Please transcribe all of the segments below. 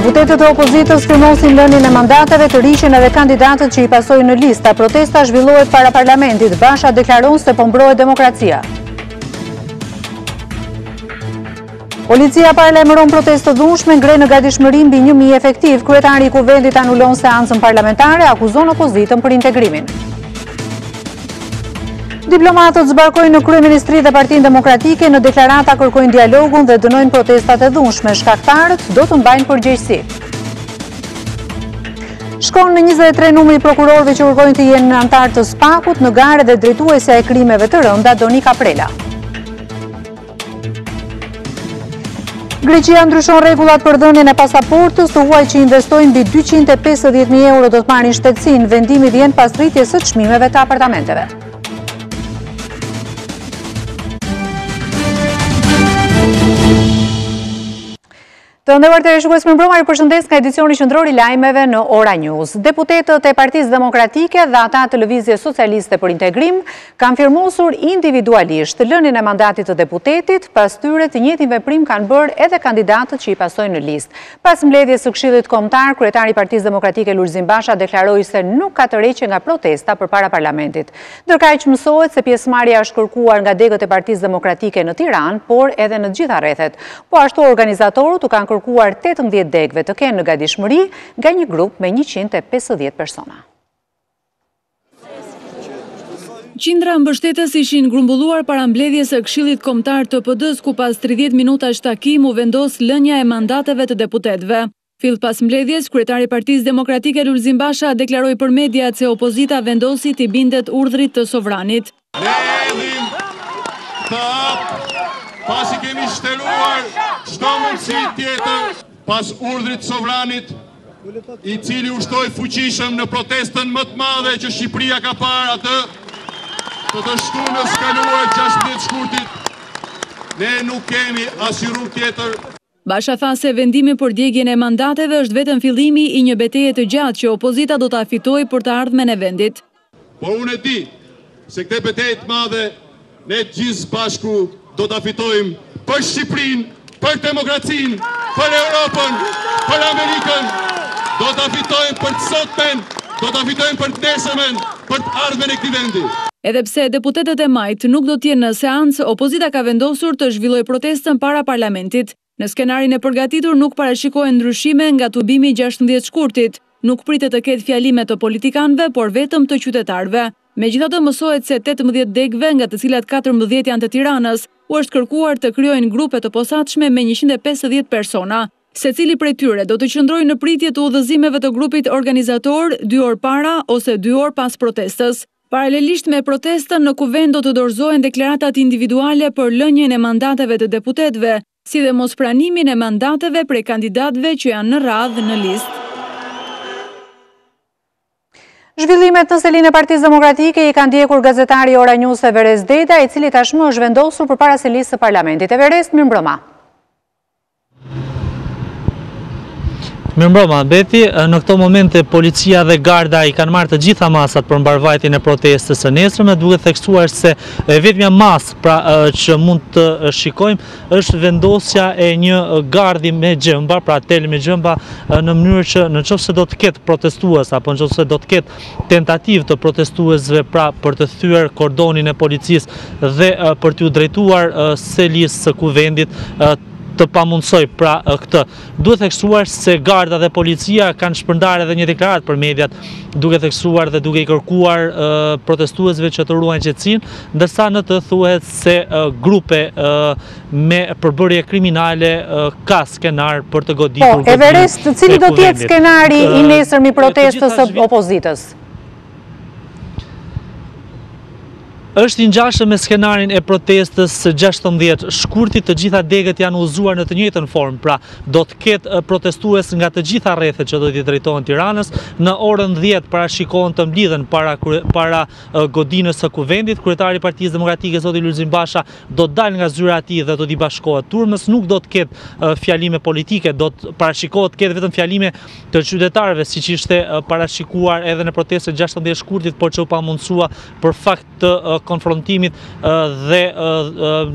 Deputetët e opozitës firmosin lënien e mandateve, të riqen edhe kandidatët që i pasojnë në lista. Protesta zhvillohet para parlamentit. Basha deklaron se po mbrohet demokracia. Policia paralajmëron protestë të dhunshme, ngre në gatishmëri mbi 1000 efektiv. Kryetari i Kuvendit anulon seancën parlamentare, akuzon opozitën për integrimin. Diplomatët zbarkojnë në kryeministri dhe Partinë Demokratike, në deklarata kërkojnë dialogun dhe dënojnë protestat e dhunshme. Shkaktarët do të mbajnë përgjegjësi. Shkon në 23 numri prokurorëve që urgojnë të jenë antar të SPAK-ut në garë dhe drejtuesja e krimeve të rënda Donika Prela. Greqia ndryshon rregullat për dhënien e pasaportës, të huaj që investojnë mbi 250.000 euro do të marrin shtetësinë. Vendimi vjen pas rritjes së çmimeve të apartamenteve. Të nderuar televizionistë, mirëmbrëma, ju përshëndes nga edicioni qendror i lajmeve në oranews. Deputetët e Partisë Demokratike dhe ata të Lëvizjes Socialiste për Integrim kanë firmosur individualisht lënien e mandatit të deputetit, pas tyre të njëjtin veprim kanë bërë edhe kandidatët që i pasojnë në listë. Pas mbledhjes së Këshillit Kombëtar, kryetari i Partisë Demokratike Lulzim Basha deklaroi se nuk ka të rreqe nga protesta përpara parlamentit. Ndërkaq mësohet se pjesëmarrja është kërkuar nga degët e Partisë Demokratike në Tiranë, por edhe në të gjitha rrethet. Po ashtu organizatorët u kanë kërkuar 18 degëve të kenë në gatishmëri nga një grup me 150 persona. Qindra mbështetës ishin grumbulluar para mbledhjes së Këshillit Kombëtar të PD-s, ku pas 30 minutash takim u vendos lënia e mandateve të deputetëve. Fill pas mbledhjes, kryetari i Partisë Demokratike Lulzim Basha deklaroi për mediat se opozita vendosi t'i bindet urdhrit të sovranit. Pasi kemi shteruar çdo mundësi tjetër pas urdhrit sovranit, i cili ushtoi fuqishëm në protestën më të madhe që Shqipëria ka parë atë të shtunës kaluar 16 shkurtit, ne nuk kemi asnjë rrugë tjetër. Basha tha se vendimi për djegjen e mandateve është vetëm fillimi i një betejë të gjatë që opozita do ta fitojë për të ardhmen e vendit. Por unë e di se këtë betejë të madhe ne gjithë bashku do ta fitojmë për Shqipërinë, për demokracinë, për Europën, për Amerikën. Do ta fitojmë për të sotmen, do ta fitojmë për të nesërmen, për të ardhmen e këtij vendi. Edhe pse deputetët e majt nuk do të jenë në seancë, opozita ka vendosur të zhvillojë protestën para parlamentit. Në skenarin e përgatitur nuk parashikohen ndryshime nga tubimi 16 shkurtit. Nuk pritet të ketë fjalime të politikanëve, por vetëm të qytetarëve. Megjithatë, mësohet se 18 degëve, nga të cilat 14 janë të Tiranës, u është kërkuar të krijojnë grupe të posaçme me 150 persona. Secili prej tyre do të qëndrojë në pritje të udhëzimeve të grupit organizator 2 orë para ose 2 orë pas protestës. Paralelisht me protestën, në kuvend do të dorëzohen deklaratat individuale për lënien e mandateve të deputetëve, si dhe mospranimin e mandateve prej kandidatëve që janë në radhë në listë. Zhvillimet në selinë e Partisë Demokratike i kanë ndjekur gazetari oranews Everest Deda, i cili tashmë është vendosur përpara selisë së parlamentit. Everest, mirëmbrëma. Mirëmbrëma, Beti, në këto momente policia dhe garda i kanë marrë të gjitha masat për mbarvajtjen e protestës së nesërme, duke theksuar se vetmja masë që mund të shikojmë është vendosja e një gardi me gjëmba, pra tel me gjëmba, në mënyrë që nëse do të ketë protestues apo nëse do të ketë tentativë të protestuesve, pra për të thyer kordonin e policisë dhe për t'u drejtuar selisë së kuvendit, të pamundsoj pra këtë. Duhet theksuar se garda dhe policia kanë shpërndarë edhe një deklaratë për mediat, duke theksuar dhe duke i kërkuar protestuesve që të ruajnë qetësinë, ndërsa në të thuhet se grupe me përbërje kriminale ka skenar për të goditur. Po, Everest, cili do të jetë skenari i nesërm i protestës së opozitës? Është i ngjashëm me skenarin e protestës së 16 shkurtit, të gjitha degët janë uzuar në të njëjtën formë, pra do të ketë protestues nga të gjitha rrethet që do t'i drejtohen Tiranës. Në orën 10 parashikohen të mblidhen para godinës së kuvendit. Kryetari i Partisë Demokratike zoti Lulzim Basha do të dalë nga zyra e tij dhe do t'i bashkohet turmës. Nuk do të ketë fjalime politike, do të parashikohet të ketë vetëm fjalime të qytetarëve, siç ishte parashikuar edhe në protestën 16 shkurtit, por që u pamundsua për fakt të konfrontimit dhe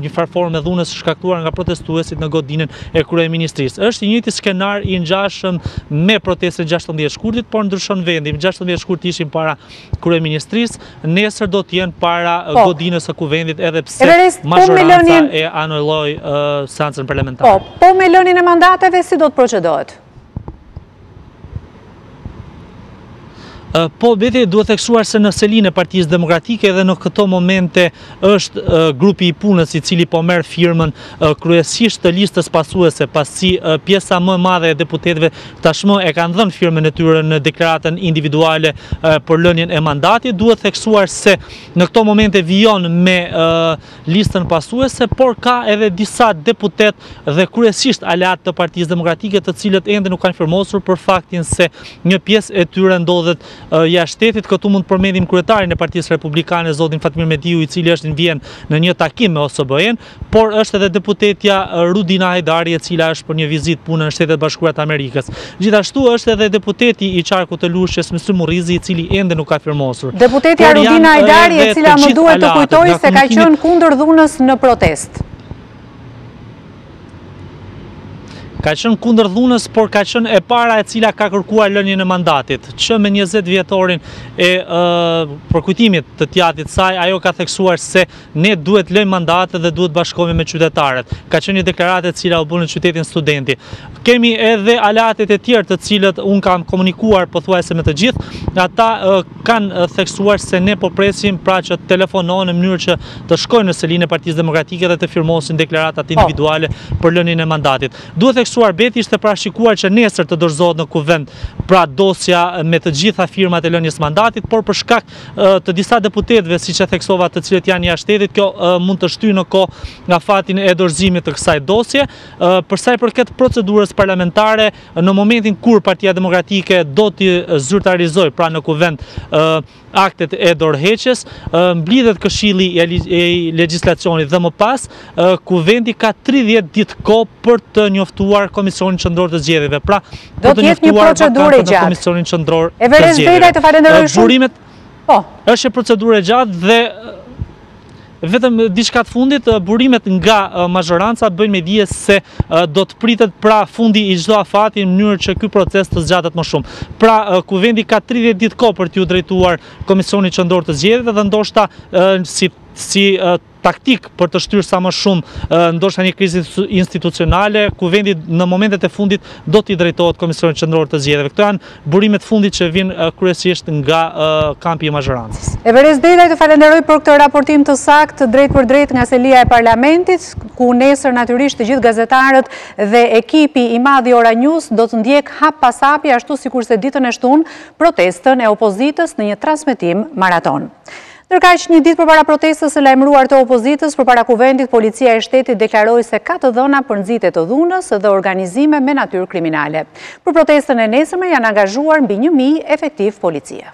një farë forme dhunës shkaktuar nga protestuesit në godinën e kryeministrisë. Është i njëjti skenar i ngjashëm me protestën 16 shkurtit, por ndryshon vendi. 16 shkurt ishin para kryeministrisë, nesër do të jenë para godinës së kuvendit, edhe pse mazhoranca e anulloi seancën parlamentare. Po me lënien e mandateve si do të procedohet? Po, beti duhet theksuar se në selinë e Partisë Demokratike dhe në këto momente është grupi i punës i cili po merr firmën kryesisht të listës pasuese, pasi pjesa më e madhe e deputetëve tashmë e kanë dhënë firmën e tyre në deklaratën individuale për lënien e mandatit. Duhet theksuar se në këto momente vijon me listën pasuese, por ka edhe disa deputet dhe kryesisht aleat të Partisë Demokratike të cilët ende nuk kanë firmosur për faktin se një pjesë e tyre ndodhet jashtë shtetit. Këtu mund të përmendim kryetarin e Partisë Republikane, zotin Fatmir Mediu, i cili është në Vjenë në një takim me OSBE-n, por është edhe deputetja Rudina Hajdari, e cila është për një vizitë punë në Shtetet Bashkuara të Amerikës. Gjithashtu është edhe deputeti i qarkut të Lushqes, Mr. Murrizi, i cili ende nuk ka firmosur. Deputetja Rudina Hajdari, e cila më duhet të kujtoj se ka qenë kundër dhunës në protestë. Ka qenë kundër dhunës, por ka qenë e para e cila ka kërkuar lënien e mandatit, që me 20 vjetorin e përkujtimit të tjatit saj, ajo ka theksuar se ne duhet lëjmë mandatet dhe duhet bashkohemi me qytetarët. Ka qenë një deklaratë e cila u bë në qytetin Studenti. Kemi edhe aleatet e tjerë të cilët unë kam komunikuar pothuajse me të gjithë, ata kanë theksuar se ne po presim pra që telefonohen në mënyrë që të shkojnë në selinë e Partisë Demokratike dhe të firmosin deklaratat individuale për lënien e mandatit. Duhet theksuar beti ishte parashikuar që nesër të dorëzohet në kuvend pra dosja me të gjitha firmat e lënies mandatit, por për shkak të disa deputetëve, siç e theksova, të cilët janë jashtë shtetit, kjo mund të shtyjë në kohë nga fatin e dorëzimit të kësaj dosje. Për sa i përket procedurës parlamentare, në momentin kur Partia Demokratike do t'i zyrtarizojë pra në kuvend aktet e dorëheqjes, mblidhet Këshilli i Legjislacionit dhe më pas kuvendi ka 30 ditë kohë për të njoftuar Komisionin Qendror të Zgjedhjeve. Pra, do të jetë një procedurë e gjatë. Komisionin Qendror të Everest Drejtaj, të falenderoj shumë. Burimet është një procedurë e gjatë dhe vetëm diçka të fundit, burimet nga mazhoranca bëjnë me dije se do të pritet pra fundi i çdo afati në mënyrë që ky proces të zgjatet më shumë. Pra, kuvendi ka 30 ditë kohë për t'u drejtuar Komisionit Qendror të Zgjedhjeve dhe ndoshta si taktik për të shtyrë sa më shumë ndoshta një krizë institucionale, kuvendi në momentet e fundit do t'i drejtohet Komisionit Qendror të Zgjedhjeve. Këto janë burimet fundit që vijnë kryesisht nga kampi i mazhorancës. Everest Drejtaj, të falenderoj për këtë raportim të saktë drejt për drejt nga selia e Parlamentit, ku nesër natyrisht të gjithë gazetarët dhe ekipi i madh i oranews do të ndjek hap pas hapi, ashtu sikurse ditën e shtunë protestën e opozitës në një transmetim maraton. Ndërkaq, një ditë përpara protestës së lajmëruar të opozitës përpara kuvendit, policia e shtetit deklaroi se ka të dhëna për nxitje të dhunës dhe organizime me natyrë kriminale. Për protestën e nesërme janë angazhuar mbi 1000 efektiv policie.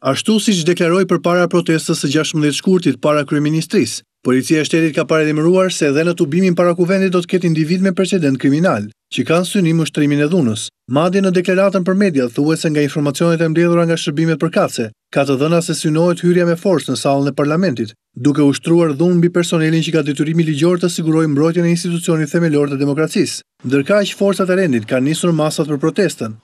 Ashtu siç deklaroi përpara protestës së 16 shkurtit para kryeministrisë, policia e shtetit ka paralajmëruar se edhe në tubimin para kuvendit do të ketë individ me precedent kriminal, që kanë synim ushtrimin e dhunës. Madje në deklaratën për media thuhet se nga informacionet e mbledhura nga shërbimet përkatëse, ka të dhëna se synohet hyrja me forcë në sallën e parlamentit, duke ushtruar dhunë mbi personelin që ka detyrimi ligjor të sigurojë mbrojtjen e institucionit themelor të demokracisë. Ndërkaq, forcat e rendit kanë nisur masat për protestën.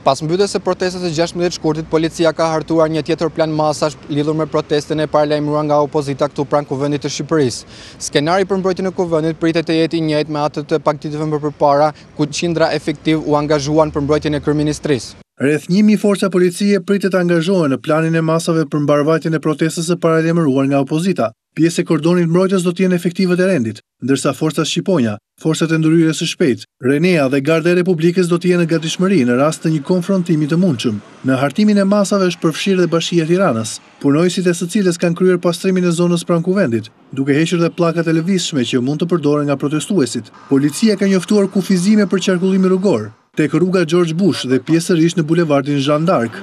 Pas mbytjes së protestës së 16 shkurtit, policia ka hartuar një tjetër plan masash lidhur me protestën e paralajmëruar nga opozita këtu pranë kuvendit të Shqipërisë. Skenari për mbrojtjen e kuvendit pritet të jetë i njëjtë me atë të pakditteve më përpara, ku qindra efektiv u angazhuan për mbrojtjen e kryeministrisë. Rreth 1000 forca policie pritet të angazhohen në planin e masave për mbarvajtjen e protestës së paralajmëruar nga opozita. Pjesë e kordonit mbrojtjes do të jenë efektivët e rendit, ndërsa forcat shqiponja, forcat e ndërhyrjes së shpejtë, Renea dhe Garda e Republikës do të jenë në gatishmëri në rast të një konfrontimi të mundshëm. Në hartimin e masave është përfshirë dhe Bashkia e Tiranës, punojësit e së cilës kanë kryer pastrimin e zonës pranë kuvendit, duke hequr dhe pllakat e lëvizshme që mund të përdoren nga protestuesit. Policia ka njoftuar kufizime për qarkullim rrugor tek rruga George Bush dhe pjesërisht në bulevardin Jeanne d'Arc.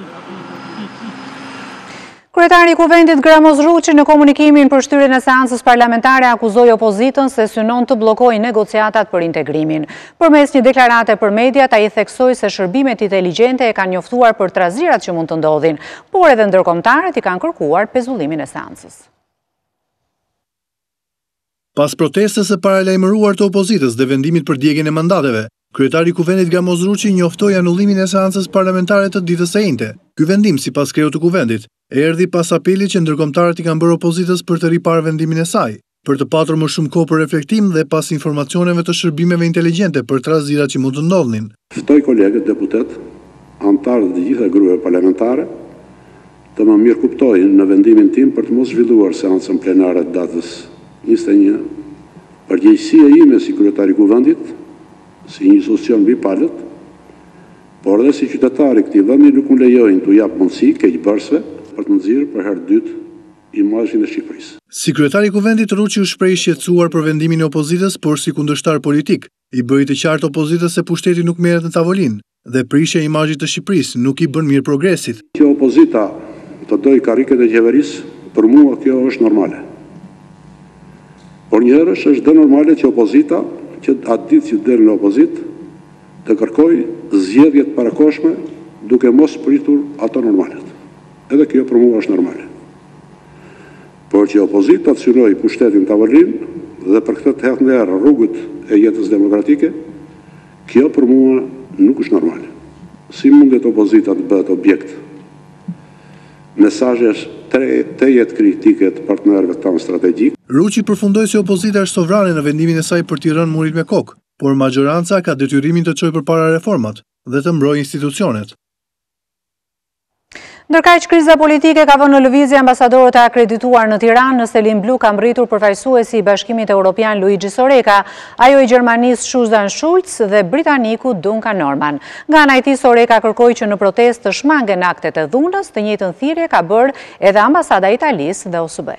Kryetari i Kuvendit Gramoz Ruçi në komunikimin për shtyrjen e seancës parlamentare akuzoi opozitën se synon të bllokojë negociatat për integrimin. Përmes një deklarate për mediat, ai theksoi se shërbimet inteligjente e kanë njoftuar për trazirat që mund të ndodhin, por edhe ndërkombëtarët i kanë kërkuar pezullimin e seancës. Pas protestës së paralajmëruar të opozitës dhe vendimit për djegjen e mandateve, kryetari i Kuvendit Gramoz Ruçi njoftoi anullimin e seancës parlamentare të ditës së njëjtë. Ky vendim, sipas kreut të Kuvendit, erdhi pas apelit që ndërkombëtarët i kanë bërë opozitës për të riparë vendimin e saj, për të patur më shumë kohë për reflektim dhe pas informacioneve të shërbimeve inteligjente për trazirat që mund të ndodhin. Ftoj kolegët deputet, antarë të gjitha grupeve parlamentare, të më mirë kuptojnë në vendimin tim për të mos zhvilluar seancën plenare të datës 21. Përgjegjësia ime si kryetari i Kuvendit, si një institucion mbi palët, por edhe si qytetari këtij vendi nuk më lejojnë t'u jap mundësi keqbërësve për të nxjerrë për herë dytë imazhin e Shqipërisë. Si kryetari i Kuvendit, Ruçi u shpreh i shqetësuar për vendimin e opozitës, por si kundërshtar politik, i bëri të qartë opozitës se pushteti nuk merret në tavolinë dhe prishja e imazhit të Shqipërisë nuk i bën mirë progresit. Që opozita të dojë karriket e qeverisë, për mua kjo është normale. Por njëherësh është dhe normale që opozita, që atë ditë që del në opozit, të kërkoj zgjedhjet parakoshme duke mos pritur ato normalet. Edhe kjo për mua është normale. Por që opozita të synoj pushtetin tavolinë dhe për këtë të hedhë nderë rrugët e jetës demokratike, kjo për mua nuk është normale. Si mundet opozita të bëhet objekt mesazhesh të jetë kritike të partnerëve tanë strategjik. Ruçi përfundoi se opozita është sovrane në vendimin e saj për t'i rënë murit me kokë, por majoranca ka detyrimin të çojë përpara reformat dhe të mbrojë institucionet. Ndërkaq kriza politike ka vënë në lëvizje ambasadorët e akredituar në Tiranë. Në Selin Blu ka mbritur përfaqësuesi i Bashkimit Evropian Luigi Soreka, ajo i Gjermanisë Susan Schulz dhe Britaniku Duncan Norman. Nga ana e tij Soreka kërkoi që në protestë të shmangen aktet e dhunës, të njëjtën thirrje ka bërë edhe ambasada e Italisë dhe OSBE.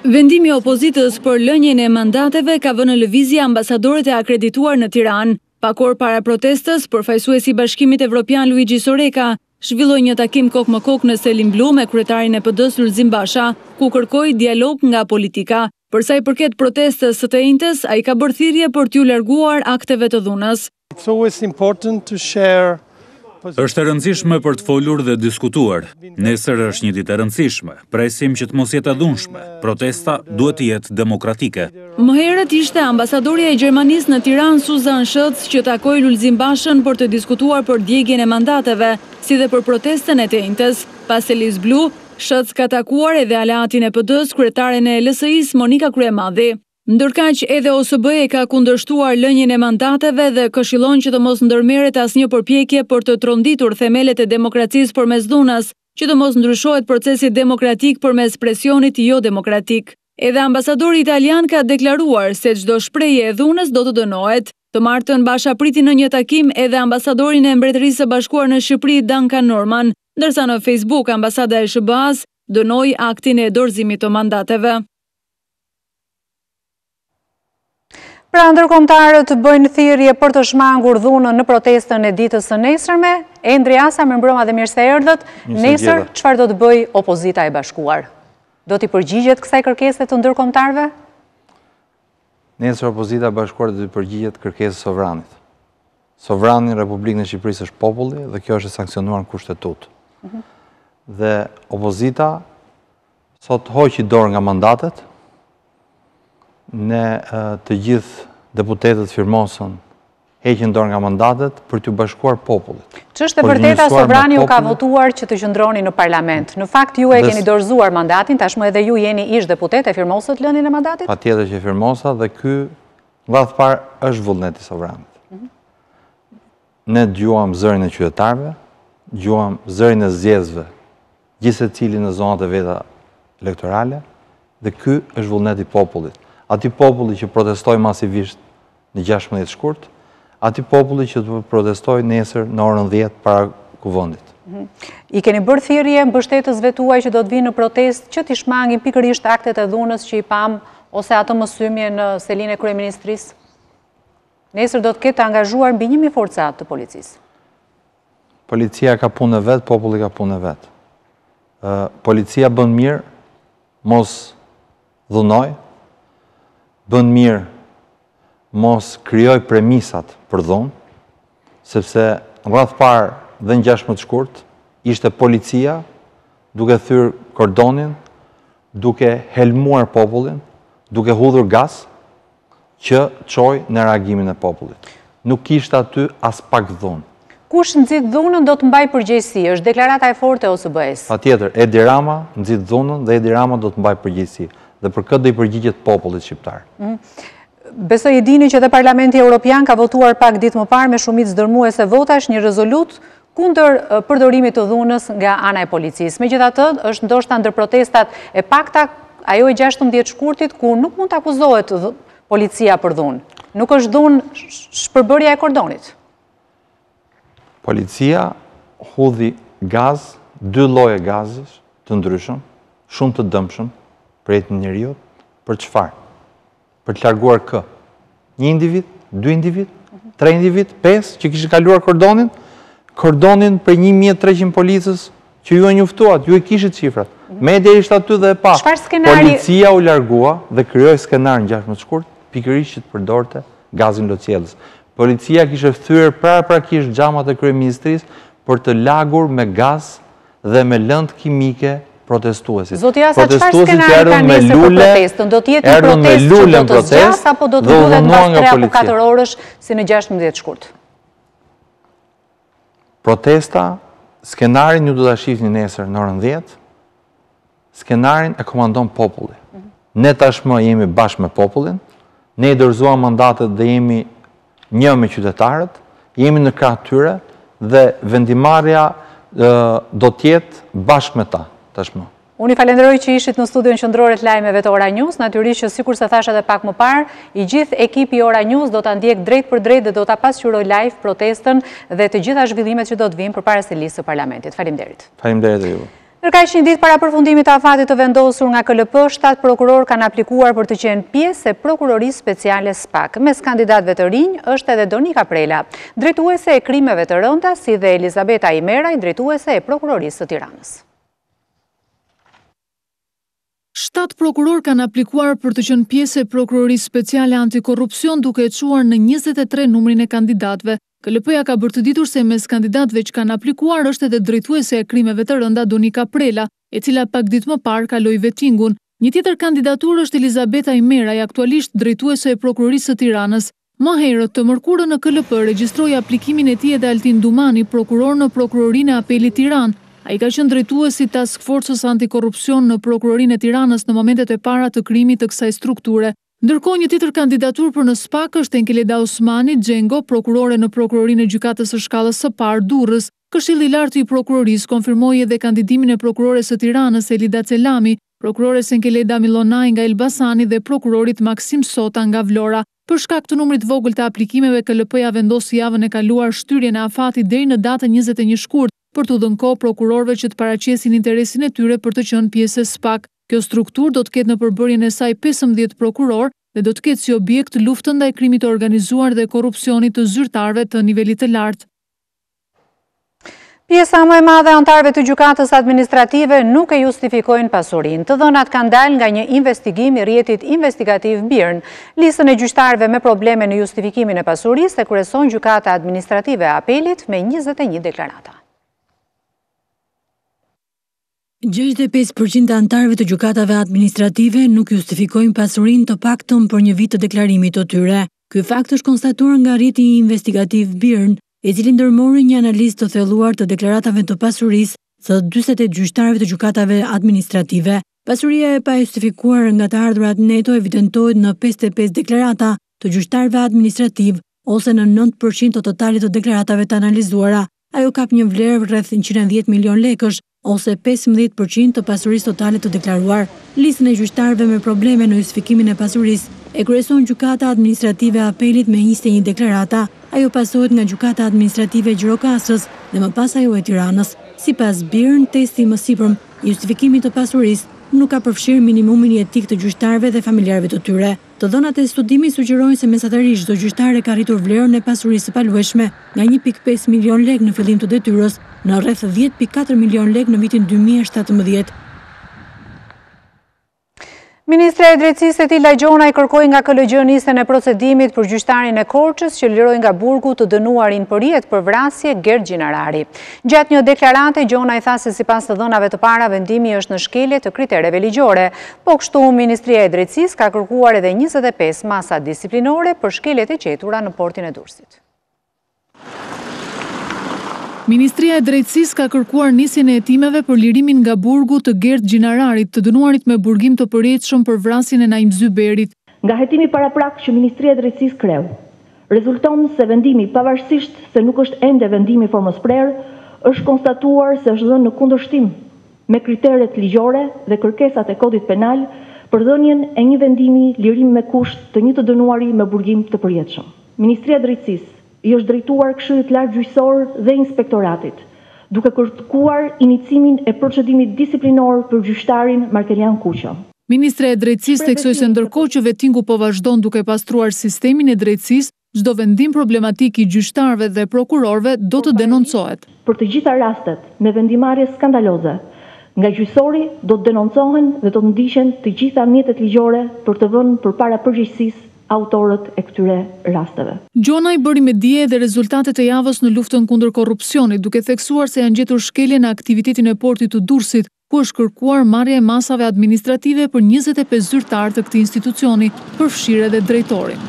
Vendimi i opozitës për lënien e mandateve ka vënë në lëvizje ambasadorët e akredituar në Tiranë. Pak orë para protestës, përfaqësuesi i Bashkimit Evropian Luigi Soreka zhvilloi një takim kokë më kokë në Selin Blu me kryetarin e PD-s Lulzim Basha, ku kërkoi dialog nga politika. Për sa i përket protestës së të njëjtës, ai ka bërë thirrje për t'u larguar akteve të dhunës. Është e rëndësishme për të folur dhe diskutuar. Nesër është një ditë e rëndësishme. Presim që të mos jetë e dhunshme. Protesta duhet të jetë demokratike. Më herët ishte ambasadorja e Gjermanisë në Tiranë Susan Schulz që takoi Lulzim Bashën për të diskutuar për djegjen e mandateve, si dhe për protestën e të njëjtës. Pas Selis Blu, Schulz ka takuar edhe aleatin e PD-s, kryetaren e LSI-s Monika Kryemadhi. Ndërkaq edhe OSBE ka kundërshtuar lënien e mandateve dhe këshillon që të mos ndërmerret asnjë përpjekje për të tronditur themelet e demokracisë përmes dhunës, që të mos ndryshohet procesi demokratik përmes presionit jo demokratik. Edhe ambasadori italian ka deklaruar se çdo shprehje e dhunës do të dënohet. Të martën Basha priti në një takim edhe ambasadorin e Mbretërisë së Bashkuar në Shqipëri Duncan Norman, ndërsa në Facebook ambasada e SBA-s dënoi aktin e dorëzimit të mandateve. Pra ndërkombëtarët bëjnë thirrje për të shmangur dhunën në protestën e ditës së nesërme. Endri Asa, mirëmbrëma dhe mirë se erdhët. Nesër çfarë do të bëjë opozita e bashkuar? Do t'i përgjigjet kësaj kërkese të ndërkombëtarëve? Nesër opozita e bashkuar do t'i përgjigjet kërkesës së sovranit. Sovrani i Republikës së Shqipërisë është populli dhe kjo është e sankcionuar në kushtetut. Dhe opozita sot hoqi dorë nga mandatet. Ne të gjithë deputetët firmosën heqin dorë nga mandatet për t'u bashkuar popullit. Ç'është e vërteta sovrani ju ka votuar që të qëndroni në parlament. Në fakt ju e keni dorëzuar mandatin, tashmë edhe ju jeni ish deputet e firmosët lënien e mandatit? Patjetër që firmosa dhe ky radh parë është vullneti i sovranit. Ne dëgjuam zërin e qytetarëve, dëgjuam zërin e zgjedhësve, gjithsecili në zonat e veta elektorale, dhe ky është vullneti i popullit. Ati populli që protestoi masivisht në 16 shkurt, ati populli që të protestoi nesër në orën 10 para kuvendit. I keni bërë thirrje mbështetësve tuaj që do të vinë në protestë që t'i shmangin pikërisht aktet e dhunës që i pam ose ato mësymje në selin e kryeministrisë? Nesër do të ketë angazhuar mbi 1000 forcat të policisë. Policia ka punë e vetë, populli ka punë e vetë. Policia bën mirë, mos dhunoj, bën mirë, mos krijoj premisat për dhunë, sepse rreth parë dhe në 16 shkurt, ishte policia duke thyrë kordonin, duke helmuar popullin, duke hudhur gaz, që çoj në reagimin e popullit. Nuk kishte aty as pak dhunë. Kush nxit dhunën do të mbaj përgjegjësi, është deklarata e fortë e OSBE-s. Patjetër, Edi Rama nxit dhunën dhe Edi Rama do të mbaj përgjegjësi. Dhe për këtë do i përgjigjet popullit shqiptar. Besoj e dini që dhe Parlamenti Evropian ka votuar pak ditë më parë me shumicë dërmuese votash një rezolut kundër përdorimit të dhunës nga ana e policisë. Megjithatë, është ndoshta ndër protestat e pakta ajo e 16 shkurtit ku nuk mund të akuzohet policia për dhunë. Nuk është dhunë shpërbërja e kordonit. Policia hudhi gaz, 2 lloje gazish të ndryshëm, shumë të dëmshëm për jetën e njeriut, për çfarë? Për të larguar kë? 1 individ, 2 individ, 3 individ, 5 që kishin kaluar kordonin? Kordonin për 1300 policës që ju e njoftuat, ju e kishit cifrat. Media ishte aty dhe e pa. Policia u largua dhe krijoi skenar në 16 shkurt, pikërisht që të përdorte gazin lotjellës. Policia kishte thyer paraprakisht xhamat e kryeministrisë për të lagur me gaz dhe me lëndë kimike protestuesit. Zoti Asa, çfarë skenari ka nisur për protestën? Do të jetë një protestë që do të zgjatë apo do të ndodhet pas 3 apo 4 orësh si në 16 shkurt? Protesta, skenarin ju do ta shihni nesër në orën 10. Skenarin e komandon populli. Ne tashmë jemi bashkë me popullin, ne i dorëzuam mandatet dhe jemi një me qytetarët, jemi në krah tyre dhe vendimarrja do të jetë bashkë me ta tashmë. Unë i falenderoj që ishit në studion qendrore të lajmeve të Oranews, natyrisht që sikur se thash edhe pak më parë, i gjithë ekipi Oranews do ta ndjek drejt për drejt dhe do ta pasqyroj live protestën dhe të gjitha zhvillimet që do të vinë përpara se listë së parlamentit. Faleminderit. Faleminderit ju. Ndërkaq një ditë para përfundimit të afatit të vendosur nga KLP, 7 prokuror kanë aplikuar për të qenë pjesë e prokurorisë speciale SPAK. Mes kandidatëve të rinj është edhe Donika Prela, drejtuese e krimeve të rënda, si dhe Elizabeta Imeraj, drejtuese e prokurorisë të Tiranës. 7 prokuror kanë aplikuar për të qenë pjesë e prokurorisë speciale antikorrupsion duke e çuar në 23 numrin e kandidatëve. KLP-ja ka bërë të ditur se mes kandidatëve që kanë aplikuar është edhe drejtuese e krimeve të rënda Donika Prela, e cila pak ditë më parë kaloi vetingun. Një tjetër kandidaturë është Elizabeta Imeraj, aktualisht drejtuese e prokurorisë së Tiranës. Më herët të mërkurën në KLP regjistroi aplikimin e tij edhe Altin Dumani, prokuror në Prokurorinë e Apelit Tiranë. Ai ka qenë drejtuesi i Task Force-s antikorrupsion në Prokurorinë e Tiranës në momentet e para të krijimit të kësaj strukture. Ndërkohë, një tjetër kandidaturë për në SPAK është Enkeleda Osmani Xhengo, prokurore në Prokurorinë e Gjykatës së Shkallës së Parë Durrës. Këshilli i lartë i prokurorisë konfirmoi edhe kandidimin e prokurores së Tiranës Elida Celami, prokurores Enkeleda Milonaj nga Elbasani dhe prokurorit Maksim Sota nga Vlora. Për shkak të numrit vogël të aplikimeve, KLP-ja vendosi javën e kaluar shtyrjen e afatit deri në datën 21 shkurt për të dhënë kohë prokurorëve që të paraqesin interesin e tyre për të qenë pjesë e SPAK. Kjo strukturë do të ketë në përbërjen e saj 15 prokuror dhe do të ketë si objekt luftën ndaj krimit të organizuar dhe korrupsionit të zyrtarëve të nivelit të lartë. Pjesa më e madhe e anëtarëve të gjykatës administrative nuk e justifikojnë pasurinë. Të dhënat kanë dalë nga një investigim i rrjetit investigativ Birn. Listën e gjyqtarëve me probleme në justifikimin e pasurisë e kryeson gjykata administrative e Apelit me 21 deklarata. 65% e anëtarëve të gjykatave administrative nuk justifikojnë pasurinë të paktën për një vit të deklarimit të tyre. Ky fakt është konstatuar nga rrjeti investigativ Birn, i cili ndërmori një analizë të thelluar të deklaratave të pasurisë të 48 gjyqtarëve të gjykatave administrative. Pasuria e pajustifikuar nga të ardhurat neto evidentohet në 55 deklarata të gjyqtarëve administrativ ose në 9% të totalit të deklaratave të analizuara. Ajo kap një vlerë rreth 110 milion lekësh ose 15% të pasurisë totale të deklaruar. Listën e gjyqtarëve me probleme në justifikimin e pasurisë e kryeson gjykata administrative e Apelit me 21 deklarata. Ajo pasohet nga gjykata administrative e Gjirokastrës dhe më pas ajo e Tiranës. Sipas Birn, testi më sipërm i justifikimit të pasurisë nuk ka përfshirë minimumin jetik të gjyqtarëve dhe familjarëve të tyre. Të dhënat e studimit sugjerojnë se mesatarisht çdo gjyqtare ka arritur vlerën e pasurisë së paluajshme nga 1.5 milion lekë në fillim të detyrës në rreth 10.4 milion lekë në vitin 2017. Ministre e Drejtësisë e Lajgjona i kërkoi nga KLG nisjen e procedimit për gjyqtarin e Korçës që liroi nga burgu të dënuarin për jetë për vrasje Gert Gjinarari. Gjatë një deklarante, Gjona i tha se sipas të dhënave të para vendimi është në shkelje të kritereve ligjore, po kështu Ministria e Drejtësisë ka kërkuar edhe 25 masa disiplinore për shkeljet e qetura në portin e Durrësit. Ministria e Drejtësisë ka kërkuar nisjen e hetimeve për lirimin nga burgu të Gert Gjinararit, të dënuarit me burgim të përjetshëm për vrasjen e Naim Zyberit. Nga hetimi paraprak që Ministria e Drejtësisë kreu, rezulton se vendimi, pavarësisht se nuk është ende vendimi formës prerë, është konstatuar se është dhënë në kundërshtim me kriteret ligjore dhe kërkesat e kodit penal për dhënien e një vendimi lirim me kusht të një të dënuari me burgim të përjetshëm. Ministria e Drejtësisë i është drejtuar Këshillit Lart Gjyqësor dhe Inspektoratit, duke kërkuar inicimin e procedimit disiplinor për gjyqtarin Markelian Kuqo. Ministre e Drejtësisë theksoi se ndërkohë që vettingu po vazhdon duke pastruar sistemin e drejtësisë, çdo vendim problematik i gjyqtarëve dhe prokurorëve do të denoncohet. Për të gjitha rastet me vendimarrje skandaloze nga gjyqësori do të denoncohen dhe do të ndiqen të gjitha mjetet ligjore për të vënë përpara përgjegjësisë autorët e këtyre rasteve. Gjona i bëri me dije edhe rezultatet e javës në luftën kundër korrupsionit, duke theksuar se janë gjetur shkelje në aktivitetin e portit të Durrësit, ku është kërkuar marrja e masave administrative për 25 zyrtarë të këtij institucioni, përfshirë edhe drejtorin.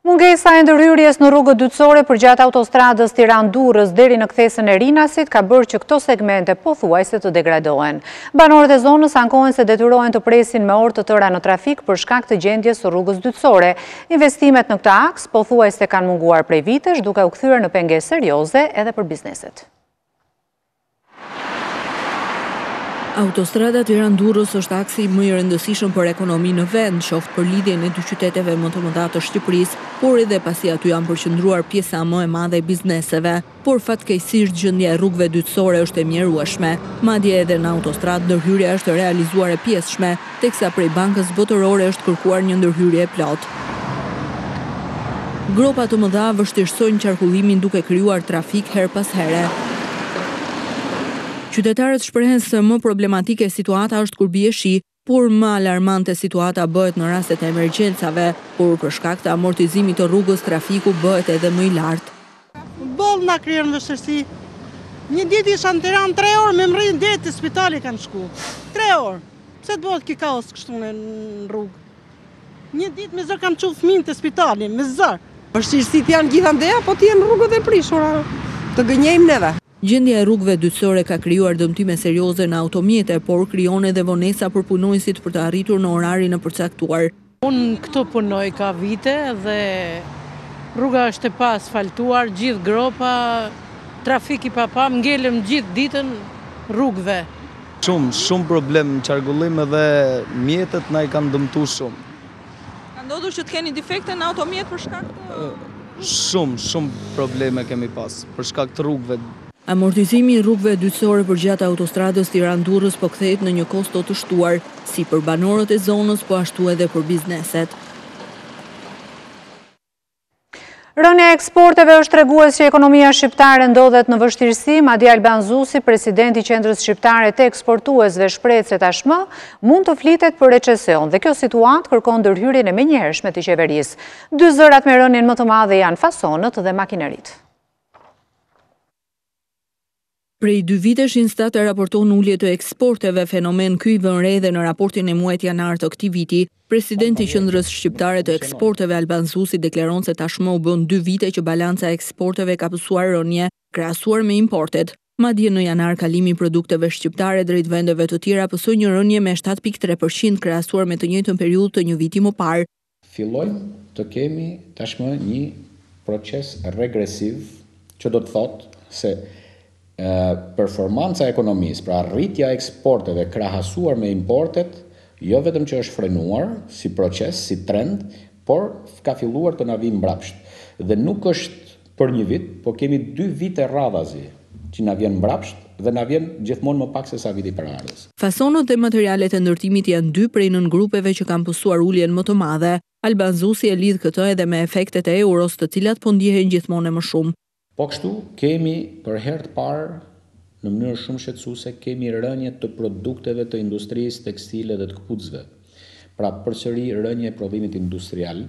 Mungesa e ndërhyrjes në rrugët dytësore përgjatë autostradës Tiranë-Durrës deri në kthesën e Rinasit ka bërë që këto segmente pothuajse të degradohen. Banorët e zonës ankohen se detyrohen të presin me orë të tëra në trafik për shkak të gjendjes së rrugës dytësore. Investimet në këtë aks pothuajse kanë munguar prej vitesh, duke u kthyer në pengesë serioze edhe për bizneset. Autostrada Tiranë-Durrës është aksi më i rëndësishëm për ekonominë në vend, qoftë për lidhjen e dy qyteteve më të mëdha të Shqipërisë, por edhe pasi aty janë përqendruar pjesa më e madhe e bizneseve. Por fatkeqësisht gjendja e rrugëve dytësore është e mjerueshme. Madje edhe në autostradë ndërhyrja është realizuar e pjesshme, teksa prej Bankës Botërore është kërkuar një ndërhyrje e plot. Gropa të mëdha vështirësojnë qarkullimin duke krijuar trafik her pas here. Qytetarët shprehen se më problematike situata është kur bie shi, por më alarmante situata bëhet në rastet e emergjencave, por për shkak të amortizimit të rrugës trafiku bëhet edhe më i lartë. Boll na krijon vështirësi. Një ditë isha në Tiranë 3 orë me mrin deri te spitali kanë shku. 3 orë. Pse të bëhet ky kaos kështu në rrugë? Një ditë me zë kanë çu fëmin te spitali, me zë. Vështirësitë janë gjithandej, po të jenë rrugët e prishura. Të gënjejmë neve. Gjendja e rrugëve dytësore ka krijuar dëmtime serioze në automjete, por krijon edhe vonesa për punonësit për të arritur në orarin e përcaktuar. Unë këtu punoj ka vite dhe rruga është e pa asfaltuar, gjithë gropa, trafik i papam, ngelëm gjithë ditën rrugëve. Shumë problem në qarkullim edhe mjetet na i kanë dëmtuar shumë. Ka ndodhur që të keni defekte në automjet për shkak të... Shumë probleme kemi pas për shkak të rrugëve. Amortizimi i rrugëve dytësore përgjatë autostradës Tiranë-Durrës po kthehet në një kosto të shtuar, si për banorët e zonës, po ashtu edhe për bizneset. Rënia e eksporteve është tregues që ekonomia shqiptare ndodhet në vështirësi, madje Alban Zusi, presidenti i Qendrës Shqiptare të Eksportuesve, shpreh se tashmë mund të flitet për recesion dhe kjo situatë kërkon ndërhyrjen e menjëhershme të qeverisë. Dy zërat me rënien më të madhe janë fasonët dhe makineritë. Prej 2 vitesh Instat raporton ulje të eksporteve, fenomen ky i vënë re edhe në raportin e muajit janar të këtij viti. Presidenti i Qendrës Shqiptare të Eksporteve Alban Zusi deklaron se tashmë u bën 2 vite që balanca e eksporteve ka pësuar rënje krahasuar me importet. Madje në janar kalimi i produkteve shqiptare drejt vendeve të tjera pësoi një rënje me 7.3% krahasuar me të njëjtën periudhë të një viti më parë. Fillojmë të kemi tashmë një proces regresiv që do të thotë se performanca e ekonomisë, pra rritja e eksporteve krahasuar me importet, jo vetëm që është frenuar si proces, si trend, por ka filluar të na vijë mbrapsht. Dhe nuk është për një vit, po kemi 2 vite radhazi që na vjen mbrapsht dhe na vjen gjithmonë më pak se sa viti përardhës. Fasonët dhe materialet e ndërtimit janë dy prej nën grupeve që kanë pësuar uljen më të madhe. Albanzusi e lidh këtë edhe me efektet e euros, të cilat po ndihen gjithmonë më shumë. Po kështu kemi për herë të parë në mënyrë shumë shqetësuese kemi rënje të produkteve të industrisë tekstile dhe të këpucëve. Pra përsëri rënje e prodhimit industrial,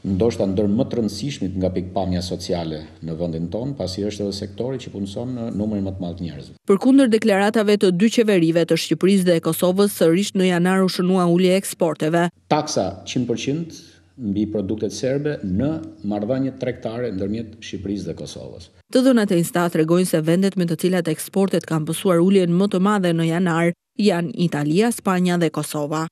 ndoshta ndër më të rëndësishmit nga pikpamja sociale në vendin tonë, pasi është edhe sektori që punëson në numrin më të madh të njerëzve. Përkundër deklaratave të dy qeverive të Shqipërisë dhe Kosovës, sërish në janar u shënua ulja e eksporteve. Taksa 100% mbi produktet serbe në marrëdhënie tregtare ndërmjet Shqipërisë dhe Kosovës. Të dhënat e Instat tregojnë se vendet me të cilat eksportet kanë pësuar uljen më të madhe në janar janë Italia, Spanja dhe Kosova.